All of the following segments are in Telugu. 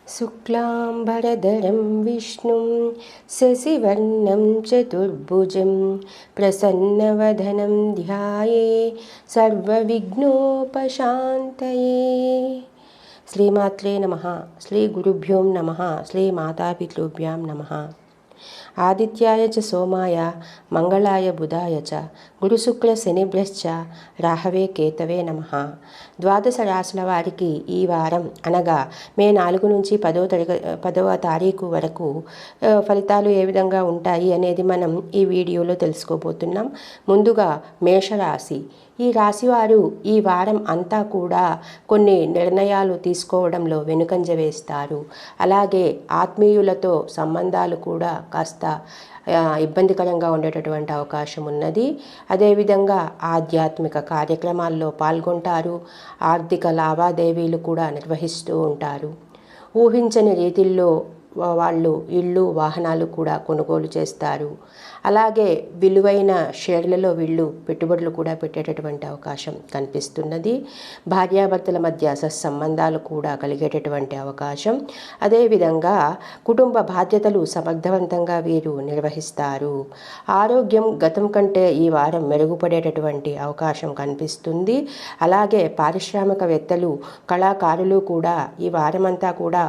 शुक्लांबरधरं विष्णुं शशिवर्णं चतुर्भुजं प्रसन्नवदनं ध्याये सर्वविघ्नोपशान्तये। श्रीमात्रे नमः। श्री गुरुभ्यो नमः। श्री मातापितृभ्यां नमः। ఆదిత్యాయ చ సోమాయ మంగళాయ బుధాయ చ గురుశుక్ల శనిభ్యశ్చ రాహవే కేతవే నమః. ద్వాదశ రాశుల వారికి ఈ వారం అనగా మే 4 నుంచి 10వ తారీఖు వరకు ఫలితాలు ఏ విధంగా ఉంటాయి అనేది మనం ఈ వీడియోలో తెలుసుకోబోతున్నాం. ముందుగా మేషరాశి. ఈ రాశివారు ఈ వారం అంతా కూడా కొన్ని నిర్ణయాలు తీసుకోవడంలో వెనుకంజ వేస్తారు. అలాగే ఆత్మీయులతో సంబంధాలు కూడా కాస్త ఇబ్బందికరంగా ఉండేటటువంటి అవకాశం ఉన్నది. అదేవిధంగా ఆధ్యాత్మిక కార్యక్రమాల్లో పాల్గొంటారు. ఆర్థిక లావాదేవీలు కూడా నిర్వహిస్తూ ఉంటారు. ఊహించని రీతిల్లో వాళ్ళు ఇళ్ళు వాహనాలు కూడా కొనుగోలు చేస్తారు. అలాగే విలువైన షేర్లలో వీళ్ళు పెట్టుబడులు కూడా పెట్టేటటువంటి అవకాశం కనిపిస్తున్నది. భార్యాభర్తల మధ్య సత్సంబంధాలు కూడా కలిగేటటువంటి అవకాశం. అదేవిధంగా కుటుంబ బాధ్యతలు సమర్థవంతంగా వీరు నిర్వహిస్తారు. ఆరోగ్యం గతం కంటే ఈ వారం మెరుగుపడేటటువంటి అవకాశం కనిపిస్తుంది. అలాగే పారిశ్రామికవేత్తలు కళాకారులు కూడా ఈ వారమంతా కూడా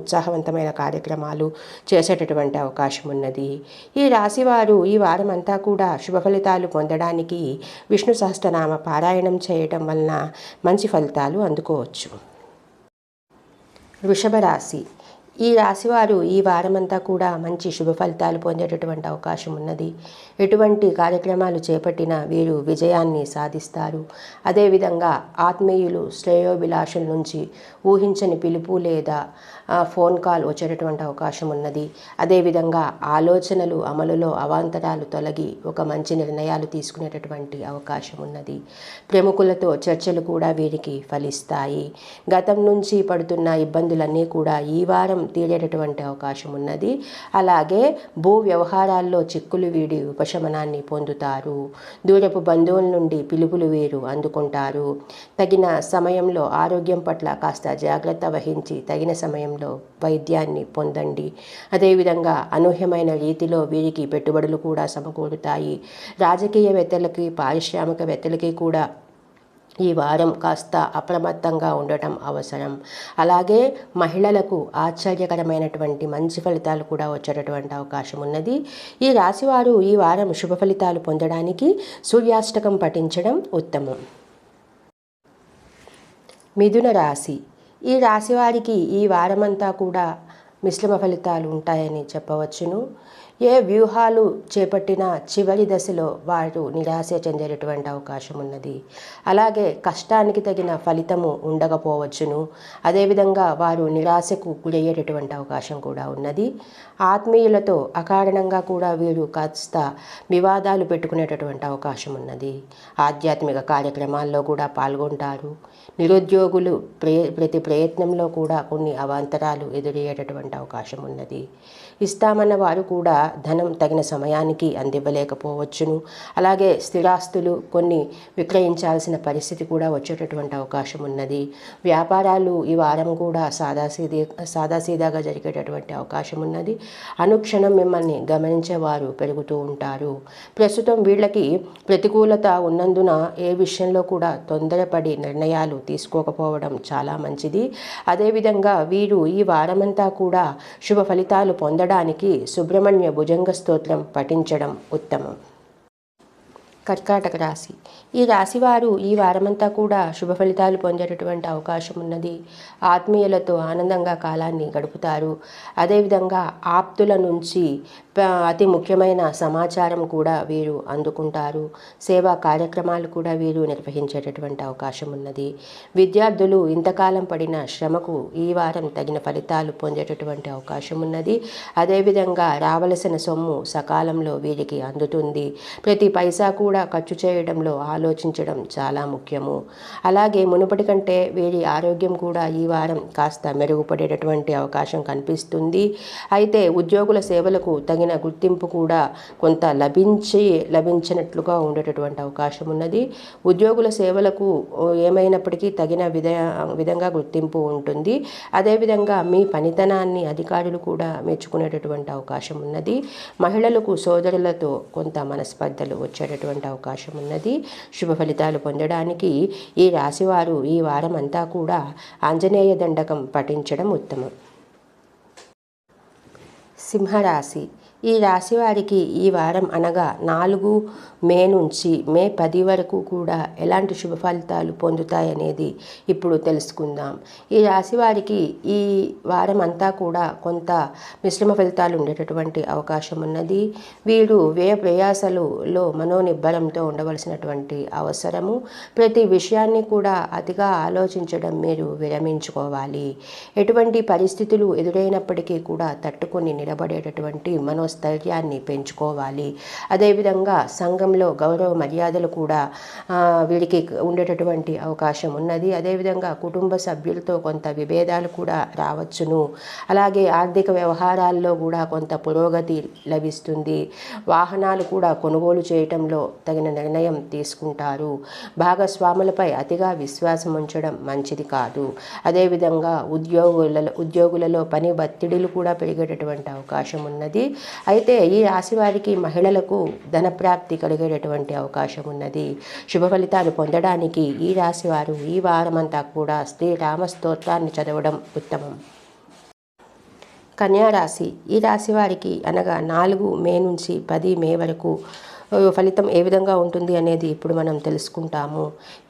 ఉత్సాహవంతమైన కార్యక్రమాలు చేసేటటువంటి అవకాశం ఉన్నది. ఈ రాశివారు ఈ వారం అంతా కూడా శుభ ఫలితాలు పొందడానికి విష్ణు సహస్రనామ పారాయణం చేయటం వలన మంచి ఫలితాలు అందుకోవచ్చు. వృషభ రాశి. ఈ రాశివారు ఈ వారమంతా కూడా మంచి శుభ ఫలితాలు పొందేటటువంటి అవకాశం ఉన్నది. ఎటువంటి కార్యక్రమాలు చేపట్టినా వీరు విజయాన్ని సాధిస్తారు. అదేవిధంగా ఆత్మీయులు శ్రేయోభిలాషుల నుంచి ఊహించని పిలుపు లేదా ఫోన్ కాల్ వచ్చేటటువంటి అవకాశం ఉన్నది. అదేవిధంగా ఆలోచనలు అమలులో అవాంతరాలు తొలగి ఒక మంచి నిర్ణయాలు తీసుకునేటటువంటి అవకాశం ఉన్నది. ప్రముఖులతో చర్చలు కూడా వీరికి ఫలిస్తాయి. గతం నుంచి పడుతున్న ఇబ్బందులన్నీ కూడా ఈ వారం తీరేటటువంటి అవకాశం ఉన్నది. అలాగే భూ వ్యవహారాల్లో చిక్కులు వీడి ఉపశమనాన్ని పొందుతారు. దూరపు బంధువుల నుండి పిలుపులు వీరు అందుకుంటారు. తగిన సమయంలో ఆరోగ్యం పట్ల కాస్త జాగ్రత్త వహించి తగిన సమయంలో వైద్యాన్ని పొందండి. అదేవిధంగా అనూహ్యమైన రీతిలో వీరికి పెట్టుబడులు కూడా సమకూరుతాయి. రాజకీయవేత్తలకి పారిశ్రామికవేత్తలకి కూడా ఈ వారం కాస్త అప్రమత్తంగా ఉండటం అవసరం. అలాగే మహిళలకు ఆశ్చర్యకరమైనటువంటి మంచి ఫలితాలు కూడా వచ్చేటటువంటి అవకాశం ఉన్నది. ఈ రాశివారు ఈ వారం శుభ ఫలితాలు పొందడానికి సూర్యాష్టకం పఠించడం ఉత్తమం. మిథున రాశి. ఈ రాశివారికి ఈ వారమంతా కూడా మిశ్రమ ఫలితాలు ఉంటాయని చెప్పవచ్చును. ఏ వ్యూహాలు చేపట్టినా చివరి దశలో వారు నిరాశ చెందేటటువంటి అవకాశం ఉన్నది. అలాగే కష్టానికి తగిన ఫలితము ఉండకపోవచ్చును. అదేవిధంగా వారు నిరాశకు గురయ్యేటటువంటి అవకాశం కూడా ఉన్నది. ఆత్మీయులతో అకారణంగా కూడా వీరు కాస్త వివాదాలు పెట్టుకునేటటువంటి అవకాశం ఉన్నది. ఆధ్యాత్మిక కార్యక్రమాల్లో కూడా పాల్గొంటారు. నిరుద్యోగులు ప్రతి ప్రయత్నంలో కూడా కొన్ని అవాంతరాలు ఎదురయ్యేటటువంటి అవకాశం ఉన్నది. ఇస్తామన్న వారు కూడా ధనం తగిన సమయానికి అందివ్వలేకపోవచ్చును. అలాగే స్థిరాస్తులు కొన్ని విక్రయించాల్సిన పరిస్థితి కూడా వచ్చేటటువంటి అవకాశం ఉన్నది. వ్యాపారాలు ఈ వారం కూడా సాదాసీదాగా జరిగేటటువంటి అవకాశం ఉన్నది. అనుక్షణం మిమ్మల్ని గమనించేవారు పెరుగుతూ ఉంటారు. ప్రస్తుతం వీళ్ళకి ప్రతికూలత ఉన్నందున ఏ విషయంలో కూడా తొందరపడి నిర్ణయాలు తీసుకోకపోవడం చాలా మంచిది. అదేవిధంగా వీరు ఈ వారమంతా కూడా శుభ ఫలితాలు పొందడానికి సుబ్రహ్మణ్య భుజంగ స్తోత్రం పఠించడం ఉత్తమం. కర్కాటక రాశి. ఈ రాశివారు ఈ వారమంతా కూడా శుభ ఫలితాలు పొందేటటువంటి అవకాశం ఉన్నది. ఆత్మీయులతో ఆనందంగా కాలాన్ని గడుపుతారు. అదేవిధంగా ఆప్తుల నుంచి అతి ముఖ్యమైన సమాచారం కూడా వీరు అందుకుంటారు. సేవా కార్యక్రమాలు కూడా వీరు నిర్వహించేటటువంటి అవకాశం ఉన్నది. విద్యార్థులు ఇంతకాలం పడిన శ్రమకు ఈ వారం తగిన ఫలితాలు పొందేటటువంటి అవకాశం ఉన్నది. అదేవిధంగా రావలసిన సొమ్ము సకాలంలో వీరికి అందుతుంది. ప్రతి పైసా కూడా కూడా ఖర్చు చేయడంలో ఆలోచించడం చాలా ముఖ్యము. అలాగే మునుపటి కంటే వీరి ఆరోగ్యం కూడా ఈ వారం కాస్త మెరుగుపడేటటువంటి అవకాశం కనిపిస్తుంది. అయితే ఉద్యోగుల సేవలకు తగిన గుర్తింపు కూడా కొంత లభించినట్లుగా ఉండేటటువంటి అవకాశం ఉన్నది. ఉద్యోగుల సేవలకు ఏమైనప్పటికీ తగిన విధంగా గుర్తింపు ఉంటుంది. అదేవిధంగా మీ పనితనాన్ని అధికారులు కూడా మెచ్చుకునేటటువంటి అవకాశం ఉన్నది. మహిళలకు సోదరులతో కొంత మనస్పర్ధలు వచ్చేటటువంటి అవకాశం ఉన్నది. శుభ ఫలితాలు పొందడానికి ఈ రాశివారు ఈ వారం అంతా కూడా ఆంజనేయ దండకం పఠించడం ఉత్తమం. సింహరాశి. ఈ రాశి వారికి ఈ వారం అనగా 4 మే నుంచి మే 10 వరకు కూడా ఎలాంటి శుభ ఫలితాలు పొందుతాయనేది ఇప్పుడు తెలుసుకుందాం. ఈ రాశి వారికి ఈ వారం అంతా కూడా కొంత మిశ్రమ ఫలితాలు ఉండేటటువంటి అవకాశం ఉన్నది. వీరు వ్యయ ప్రయాసలలో మనోనిబ్బరంతో ఉండవలసినటువంటి అవసరము. ప్రతి విషయాన్ని కూడా అతిగా ఆలోచించడం మీరు విరమించుకోవాలి. ఎటువంటి పరిస్థితులు ఎదురైనప్పటికీ కూడా తట్టుకొని నిలబడేటటువంటి మనోస్థైర్యాన్ని పెంచుకోవాలి. అదేవిధంగా సంఘంలో గౌరవ మర్యాదలు కూడా వీరికి ఉండేటటువంటి అవకాశం ఉన్నది. అదేవిధంగా కుటుంబ సభ్యులతో కొంత విభేదాలు కూడా రావచ్చును. అలాగే ఆర్థిక వ్యవహారాల్లో కూడా కొంత పురోగతి లభిస్తుంది. వాహనాలు కూడా కొనుగోలు చేయటంలో తగిన నిర్ణయం తీసుకుంటారు. భాగస్వాములపై అతిగా విశ్వాసం ఉంచడం మంచిది కాదు. అదేవిధంగా ఉద్యోగులలో పని ఒత్తిడిలు కూడా పెరిగేటటువంటి అవకాశం ఉన్నది. అయితే ఈ రాశి వారికి మహిళలకు ధనప్రాప్తి కలిగేటటువంటి అవకాశం ఉన్నది. శుభ ఫలితాలు పొందడానికి ఈ రాశి వారు ఈ వారమంతా కూడా శ్రీరామ స్తోత్రాన్ని చదవడం ఉత్తమం. కన్యా రాశి. ఈ రాశి వారికి అనగా 4 మే నుంచి 10 మే వరకు ఫలితం ఏ విధంగా ఉంటుంది అనేది ఇప్పుడు మనం తెలుసుకుంటాము.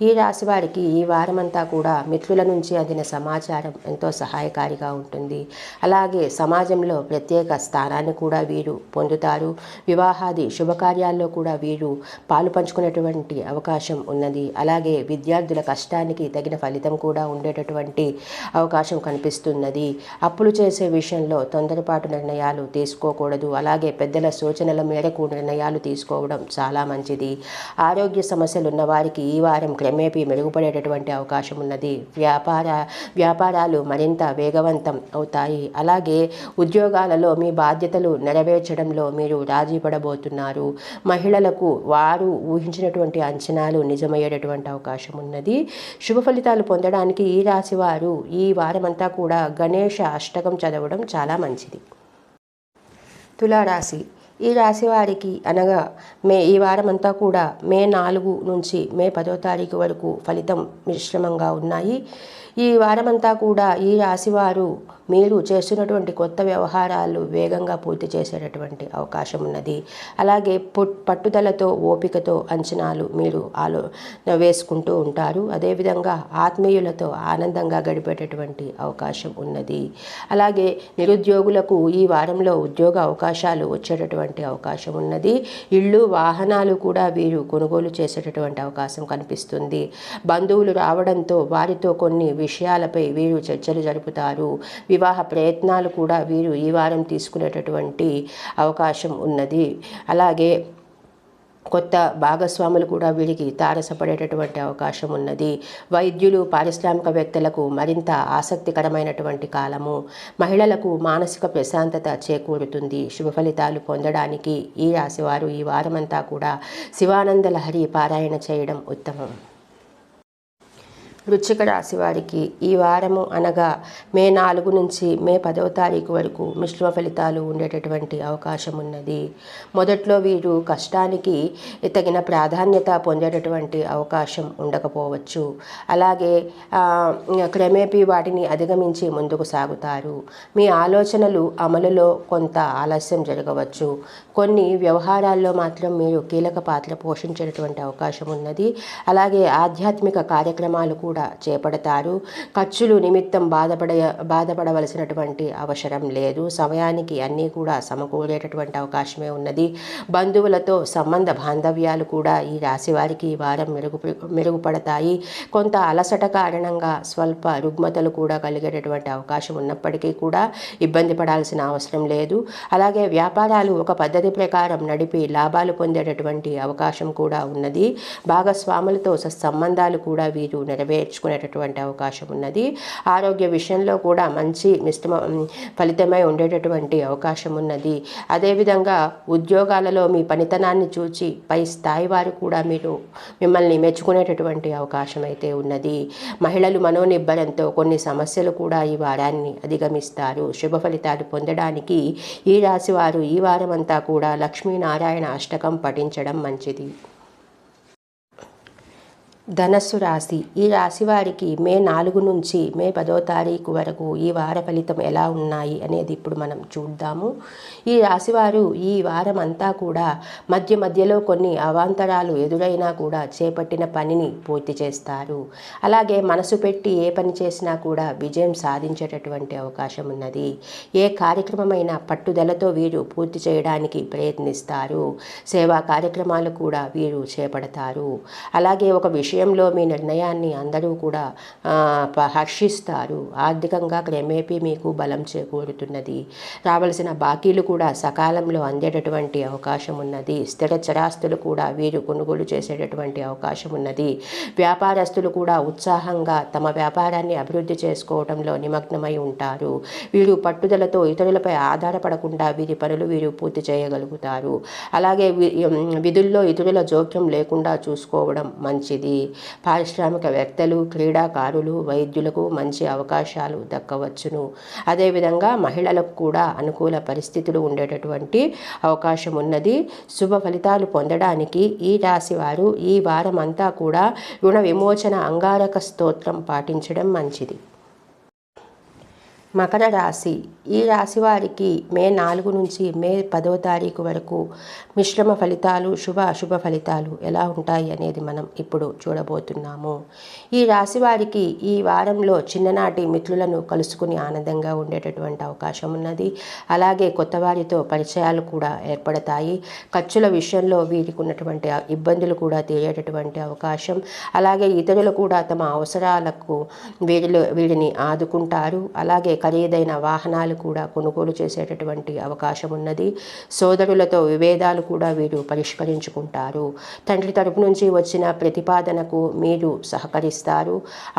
ఈ రాశి వారికి ఈ వారమంతా కూడా మిత్రుల నుంచి అందిన సమాచారం ఎంతో సహాయకారిగా ఉంటుంది. అలాగే సమాజంలో ప్రత్యేక స్థానాన్ని కూడా వీరు పొందుతారు. వివాహాది శుభకార్యాల్లో కూడా వీరు పాలు పంచుకునేటువంటి అవకాశం ఉన్నది. అలాగే విద్యార్థుల కష్టానికి తగిన ఫలితం కూడా ఉండేటటువంటి అవకాశం కనిపిస్తున్నది. అప్పులు చేసే విషయంలో తొందరపాటు నిర్ణయాలు తీసుకోకూడదు. అలాగే పెద్దల సూచనల మేరకు నిర్ణయాలు తీసుకోవడం చాలా మంచిది. ఆరోగ్య సమస్యలు ఉన్న వారికి ఈ వారం క్రమేపీ మెరుగుపడేటటువంటి అవకాశం ఉన్నది. వ్యాపారాలు మరింత వేగవంతం అవుతాయి. అలాగే ఉద్యోగాలలో మీ బాధ్యతలు నెరవేర్చడంలో మీరు రాజీ పడబోతున్నారు. మహిళలకు వారు ఊహించినటువంటి అంచనాలు నిజమయ్యేటటువంటి అవకాశం ఉన్నది. శుభ ఫలితాలు పొందడానికి ఈ రాశి వారు ఈ వారమంతా కూడా గణేష అష్టకం చదవడం చాలా మంచిది. తులారాశి. ఈ రాశి వారికి అనగా ఈ వారమంతా కూడా మే 4 నుంచి మే 10వ తారీఖు వరకు ఫలితం మిశ్రమంగా ఉన్నాయి. ఈ వారమంతా కూడా ఈ రాశివారు మీరు చేస్తున్నటువంటి కొత్త వ్యవహారాలు వేగంగా పూర్తి చేసేటటువంటి అవకాశం ఉన్నది. అలాగే పట్టుదలతో ఓపికతో అంచనాలు మీరు వేసుకుంటూ ఉంటారు. అదేవిధంగా ఆత్మీయులతో ఆనందంగా గడిపేటటువంటి అవకాశం ఉన్నది. అలాగే నిరుద్యోగులకు ఈ వారంలో ఉద్యోగ అవకాశాలు వచ్చేటటువంటి అవకాశం ఉన్నది. ఇళ్ళు వాహనాలు కూడా వీరు కొనుగోలు చేసేటటువంటి అవకాశం కనిపిస్తుంది. బంధువులు రావడంతో వారితో కొన్ని విషయాలపై వీరు చర్చలు జరుపుతారు. వివాహ ప్రయత్నాలు కూడా వీరు ఈ వారం తీసుకునేటటువంటి అవకాశం ఉన్నది. అలాగే కొత్త భాగస్వాములు కూడా వీరికి తారసపడేటటువంటి అవకాశం ఉన్నది. వైద్యులు పారిశ్రామికవేత్తలకు మరింత ఆసక్తికరమైనటువంటి కాలము. మహిళలకు మానసిక ప్రశాంతత చేకూరుతుంది. శుభ ఫలితాలు పొందడానికి ఈ రాశివారు ఈ వారమంతా కూడా శివానంద లహరి పారాయణ చేయడం ఉత్తమం. వృశ్చిక రాశి వారికి ఈ వారము అనగా మే 4 నుంచి మే 10వ తారీఖు వరకు మిశ్రమ ఫలితాలు ఉండేటటువంటి అవకాశం ఉన్నది. మొదట్లో వీరు కష్టానికి తగిన ప్రాధాన్యత పొందేటటువంటి అవకాశం ఉండకపోవచ్చు. అలాగే క్రమేపీ వాటిని అధిగమించి ముందుకు సాగుతారు. మీ ఆలోచనలు అమలులో కొంత ఆలస్యం జరగవచ్చు. కొన్ని వ్యవహారాల్లో మాత్రం మీరు కీలక పాత్ర పోషించేటటువంటి అవకాశం ఉన్నది. అలాగే ఆధ్యాత్మిక కార్యక్రమాలు కూడా కూడా చేపడతారు. ఖర్చులు నిమిత్తం బాధపడవలసినటువంటి అవసరం లేదు. సమయానికి అన్నీ కూడా సమకూరేటటువంటి అవకాశమే ఉన్నది. బంధువులతో సంబంధ బాంధవ్యాలు కూడా ఈ రాశి వారికి ఈ వారం మెరుగుపడతాయి. కొంత అలసట కారణంగా స్వల్ప రుగ్మతలు కూడా కలిగేటటువంటి అవకాశం ఉన్నప్పటికీ కూడా ఇబ్బంది పడాల్సిన అవసరం లేదు. అలాగే వ్యాపారాలు ఒక పద్ధతి ప్రకారం నడిపి లాభాలు పొందేటటువంటి అవకాశం కూడా ఉన్నది. భాగస్వాములతో సంబంధాలు కూడా వీరు నెరవేర్చుకునేటటువంటి అవకాశం ఉన్నది. ఆరోగ్య విషయంలో కూడా మంచి మిశ్రమ ఫలితమై ఉండేటటువంటి అవకాశం ఉన్నది. అదేవిధంగా ఉద్యోగాలలో మీ పనితనాన్ని చూచి పై స్థాయి వారు కూడా మిమ్మల్ని మెచ్చుకునేటటువంటి అవకాశం అయితే ఉన్నది. మహిళలు మనోనిబ్బరంతో కొన్ని సమస్యలు కూడా ఈ వారాన్ని అధిగమిస్తారు. శుభ ఫలితాలు పొందడానికి ఈ రాశి వారు ఈ వారం అంతా కూడా లక్ష్మీనారాయణ అష్టకం పఠించడం మంచిది. ధనస్సు రాశి. ఈ రాశి వారికి మే 4 నుంచి మే 10వ తారీఖు వరకు ఈ వార ఫలితం ఎలా ఉన్నాయి అనేది ఇప్పుడు మనం చూద్దాము. ఈ రాశివారు ఈ వారం అంతా కూడా మధ్యలో కొన్ని అవాంతరాలు ఎదురైనా కూడా చేపట్టిన పనిని పూర్తి చేస్తారు. అలాగే మనసు పెట్టి ఏ పని చేసినా కూడా విజయం సాధించేటటువంటి అవకాశం ఉన్నది. ఏ కార్యక్రమమైనా పట్టుదలతో వీరు పూర్తి చేయడానికి ప్రయత్నిస్తారు. సేవా కార్యక్రమాలు కూడా వీరు చేపడతారు. అలాగే ఒక విషయంలో మీ నిర్ణయాన్ని అందరూ కూడా హర్షిస్తారు. ఆర్థికంగా క్రమేపీ మీకు బలం చేకూరుతున్నది. రావలసిన బాకీలు కూడా సకాలంలో అందేటటువంటి అవకాశం ఉన్నది. స్థిర చరాస్తులు కూడా వీరు కొనుగోలు చేసేటటువంటి అవకాశం ఉన్నది. వ్యాపారస్తులు కూడా ఉత్సాహంగా తమ వ్యాపారాన్ని అభివృద్ధి చేసుకోవడంలో నిమగ్నమై ఉంటారు. వీరు పట్టుదలతో ఇతరులపై ఆధారపడకుండా వీరి పనులు వీరు పూర్తి చేయగలుగుతారు. అలాగే విధుల్లో ఇతరుల జోక్యం లేకుండా చూసుకోవడం మంచిది. పారిశ్రామికవేత్తలు, క్రీడాకారులు, వైద్యులకు మంచి అవకాశాలు దక్కవచ్చును. అదేవిధంగా మహిళలకు కూడా అనుకూల పరిస్థితులు ఉండేటటువంటి అవకాశం ఉన్నది. శుభ ఫలితాలు పొందడానికి ఈ రాశి వారు ఈ వారం అంతా కూడా రుణ విమోచన అంగారక స్తోత్రం పాటించడం మంచిది. మకర రాశి. ఈ రాశి వారికి మే 4 నుంచి మే 10వ తారీఖు వరకు మిశ్రమ ఫలితాలు, అశుభ ఫలితాలు ఎలా ఉంటాయి అనేది మనం ఇప్పుడు చూడబోతున్నాము. ఈ రాశి వారికి ఈ వారంలో చిన్ననాటి మిత్రులను కలుసుకుని ఆనందంగా ఉండేటటువంటి అవకాశం ఉన్నది. అలాగే కొత్త వారితో పరిచయాలు కూడా ఏర్పడతాయి. ఖర్చుల విషయంలో వీరికి ఉన్నటువంటి ఇబ్బందులు కూడా తీరేటటువంటి అవకాశం. అలాగే ఇతరులు కూడా తమ అవసరాలకు వీరిని ఆదుకుంటారు. అలాగే ఖరీదైన వాహనాలు కూడా కొనుగోలు చేసేటటువంటి అవకాశం ఉన్నది. సోదరులతో విభేదాలు కూడా వీరు పరిష్కరించుకుంటారు. తండ్రి తరపు నుంచి వచ్చిన ప్రతిపాదనకు మీరు సహకరిస్తారు.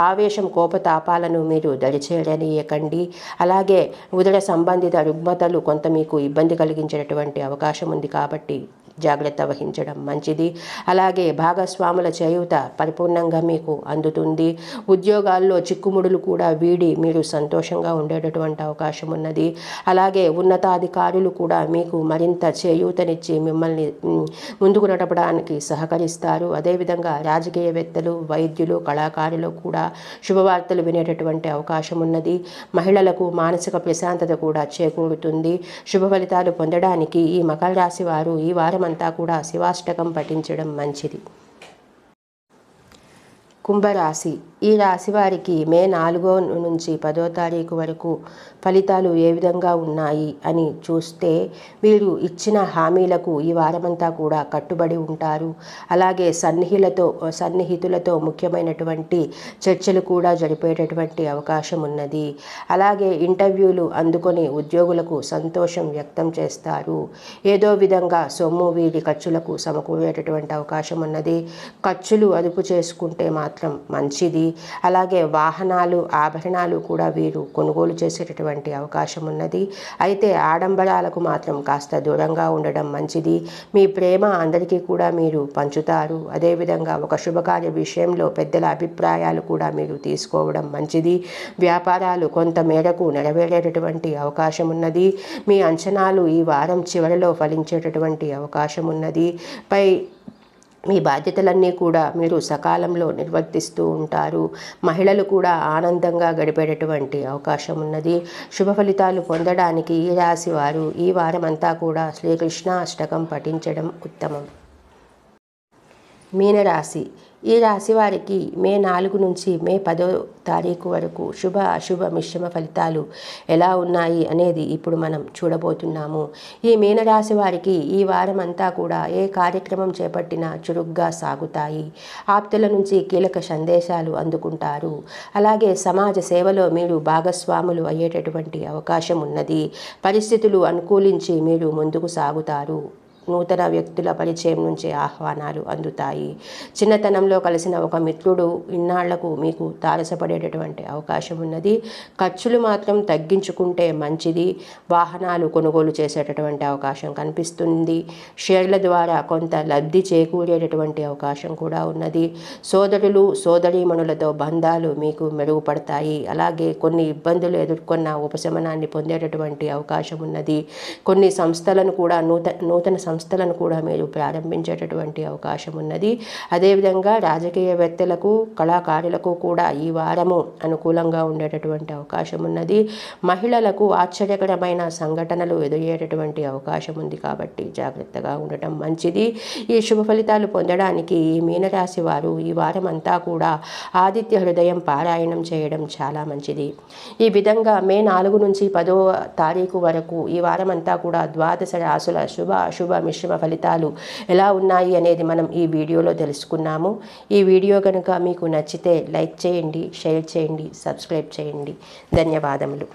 ఆవేశం, కోపతాపాలను మీరు దరిచేరనీయకండి. అలాగే ఉదర సంబంధిత రుగ్మతలు కొంత మీకు ఇబ్బంది కలిగించేటటువంటి అవకాశం ఉంది కాబట్టి జాగ్రత్త వహించడం మంచిది. అలాగే భాగస్వాముల చేయూత పరిపూర్ణంగా మీకు అందుతుంది. ఉద్యోగాల్లో చిక్కుముడులు కూడా వీడి మీరు సంతోషంగా ఉండేటటువంటి అవకాశం ఉన్నది. అలాగే ఉన్నతాధికారులు కూడా మీకు మరింత చేయూతనిచ్చి మిమ్మల్ని ముందుకు నడపడానికి సహకరిస్తారు. అదేవిధంగా రాజకీయవేత్తలు, వైద్యులు, కళాకారులు కూడా శుభవార్తలు వినేటటువంటి అవకాశం ఉన్నది. మహిళలకు మానసిక ప్రశాంతత కూడా చేకూరుతుంది. శుభ ఫలితాలు పొందడానికి ఈ మకర రాశి వారు ఈ వారం అంతా కూడా శివాష్టకం పఠించడం మంచిది. కుంభరాశి. ఈ రాశి వారికి మే 4 నుంచి 10వ తారీఖు వరకు ఫలితాలు ఏ విధంగా ఉన్నాయి అని చూస్తే వీరు ఇచ్చిన హామీలకు ఈ వారమంతా కూడా కట్టుబడి ఉంటారు. అలాగే సన్నిహితులతో ముఖ్యమైనటువంటి చర్చలు కూడా జరిపేటటువంటి అవకాశం ఉన్నది. అలాగే ఇంటర్వ్యూలు అందుకొని ఉద్యోగులకు సంతోషం వ్యక్తం చేస్తారు. ఏదో విధంగా సొమ్ము వీరి ఖర్చులకు సమకూరేటటువంటి అవకాశం ఉన్నది. ఖర్చులు అదుపు చేసుకుంటే మాత్రం మంచిది. అలాగే వాహనాలు, ఆభరణాలు కూడా వీరు కొనుగోలు చేసేటటువంటి అవకాశం ఉన్నది. అయితే ఆడంబరాలకు మాత్రం కాస్త దూరంగా ఉండడం మంచిది. మీ ప్రేమ అందరికీ కూడా మీరు పంచుతారు. అదేవిధంగా ఒక శుభకార్య విషయంలో పెద్దల అభిప్రాయాలు కూడా మీరు తీసుకోవడం మంచిది. వ్యాపారాలు కొంత మేరకు నెరవేరేటటువంటి అవకాశం ఉన్నది. మీ అంచనాలు ఈ వారం చివరిలో ఫలించేటటువంటి అవకాశం ఉన్నది. మీ బాధ్యతలన్నీ కూడా మీరు సకాలంలో నిర్వర్తిస్తూ ఉంటారు. మహిళలు కూడా ఆనందంగా గడిపేటటువంటి అవకాశం ఉన్నది. శుభ ఫలితాలు పొందడానికి ఈ రాశి వారు ఈ వారం అంతా కూడా శ్రీకృష్ణ అష్టకం పఠించడం ఉత్తమం. మీనరాశి. ఈ రాశి వారికి మే 4 నుంచి మే 10 తారీఖు వరకు శుభ అశుభ మిశ్రమ ఫలితాలు ఎలా ఉన్నాయి అనేది ఇప్పుడు మనం చూడబోతున్నాము. ఈ మీనరాశి వారికి ఈ వారం అంతా కూడా ఏ కార్యక్రమం చేపట్టినా చురుగ్గా సాగుతాయి. ఆప్తుల నుంచి కీలక సందేశాలు అందుకుంటారు. అలాగే సమాజ సేవలో మీరు భాగస్వాములు అయ్యేటటువంటి అవకాశం ఉన్నది. పరిస్థితులు అనుకూలించి మీరు ముందుకు సాగుతారు. నూతన వ్యక్తుల పరిచయం నుంచి ఆహ్వానాలు అందుతాయి. చిన్నతనంలో కలిసిన ఒక మిత్రుడు ఇన్నాళ్లకు మీకు తారసపడేటటువంటి అవకాశం ఉన్నది. ఖర్చులు మాత్రం తగ్గించుకుంటే మంచిది. వాహనాలు కొనుగోలు చేసేటటువంటి అవకాశం కనిపిస్తుంది. షేర్ల ద్వారా కొంత లబ్ధి చేకూరేటటువంటి అవకాశం కూడా ఉన్నది. సోదరులు సోదరీమణులతో బంధాలు మీకు మెరుగుపడతాయి. అలాగే కొన్ని ఇబ్బందులు ఎదుర్కొన్న ఉపశమనాన్ని పొందేటటువంటి అవకాశం ఉన్నది. కొన్ని సంస్థలను కూడా నూతన సంస్థలను కూడా మీరు ప్రారంభించేటటువంటి అవకాశం ఉన్నది. అదేవిధంగా రాజకీయవేత్తలకు కళాకారులకు కూడా ఈ వారము అనుకూలంగా ఉండేటటువంటి అవకాశం ఉన్నది. మహిళలకు ఆశ్చర్యకరమైన సంఘటనలు ఎదురయ్యేటటువంటి అవకాశం ఉంది కాబట్టి జాగ్రత్తగా ఉండటం మంచిది. ఈ శుభ ఫలితాలు పొందడానికి ఈ మీనరాశి వారు ఈ వారం అంతా కూడా ఆదిత్య హృదయం పారాయణం చేయడం చాలా మంచిది. ఈ విధంగా మే 4 నుంచి 10వ తారీఖు వరకు ఈ వారం అంతా కూడా ద్వాదశ రాశుల శుభ అశుభ మిశ్రమ ఫలితాలు ఎలా ఉన్నాయి అనేది మనం ఈ వీడియోలో తెలుసుకున్నాము. ఈ వీడియో కనుక మీకు నచ్చితే లైక్ చేయండి, షేర్ చేయండి, సబ్స్క్రైబ్ చేయండి. ధన్యవాదములు.